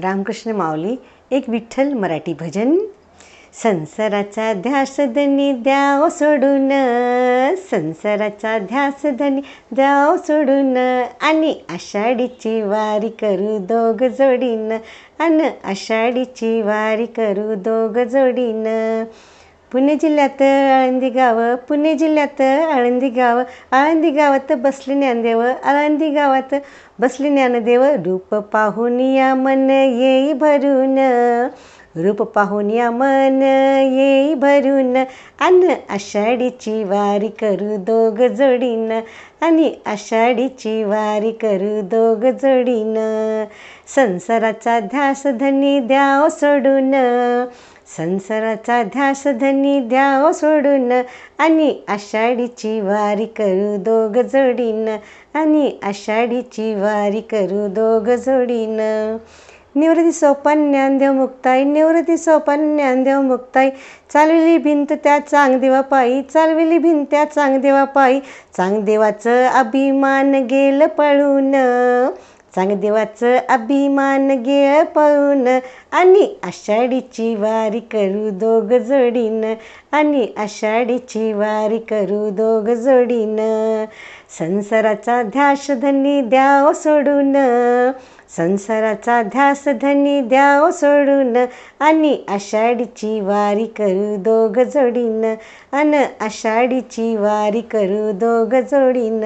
रामकृष्ण माऊली एक विठ्ठल मराठी भजन. संसाराचा ध्यास धनी द्याव सोडून, संसाराचा ध्यास धनी द्याव सोडून, आणि आषाढीची वारी करू दोघ जोडीन, आषाढीची वारी करू दोघ जोडीन. पुणे जिल्ह्यात आळंदी गाव, पुणे जिल्ह्यात आळंदी गाव, आळंदी गावात बसले ज्ञानदेव, आळंदी गावात बसले ज्ञानदेव. रूप पाहून या मन येई भरून, रूप पाहून या मन येई भरून, आषाढीची वारी करू दोघ जोडीन, आषाढीची वारी करू दोघ जोडीन. संसाराचा ध्यास धनी द्याव सोडून, संसाराचा ध्यास धनी द्याव सोडून, आषाढीची वारी करू दोघ जोडीन, आषाढीची वारी करू दोघ जोडीन. निवृत्ती सोपान ज्ञानदेव मुक्ताई, निवृत्ती सोपान ज्ञानदेव मुक्ताई. चालविली भिंत त्या चांगदेवा पायी, चालविली भिंत त्या चांगदेवा पायी. चांगदेवाचं अभिमान गेल पळून, चांगदेवाचं अभिमान गेल पळून, आषाढीची वारी करू दोघ जोडीन, आषाढीची वारी करू दोघ जोडीन. संसाराचा ध्यास धनी द्याव सोडून, संसाराचा ध्यास धनी द्याव सोडून, आषाढीची वारी करू दोघ जोडीन, आषाढीची वारी करू दोघ जोडीन.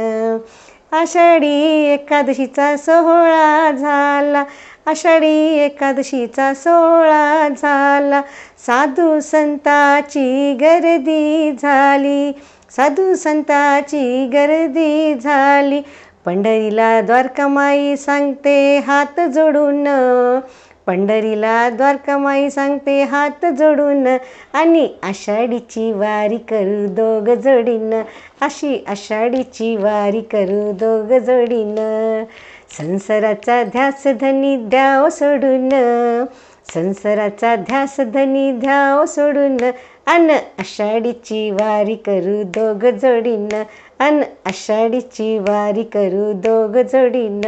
आषाढी एकादशीचा सोहळा झाला, आषाढी एकादशीचा सोहळा झाला. साधू संताची गर्दी झाली, साधू संताची गर्दी झाली. पंढरीला द्वारकामाई सांगते हात जोडून, पंढरीला द्वारकामाई सांगते हात जोडून, आषाढीची वारी करू दोघ जोडीन, आषाढीची वारी करू दोघ जोडीन. संसाराचा ध्यास धनी द्याव सोडून, संसाराचा ध्यास धनी द्याव सोडून, आषाढीची वारी करू दोघ जोडीन, आषाढीची वारी करू दोघ जोडीन.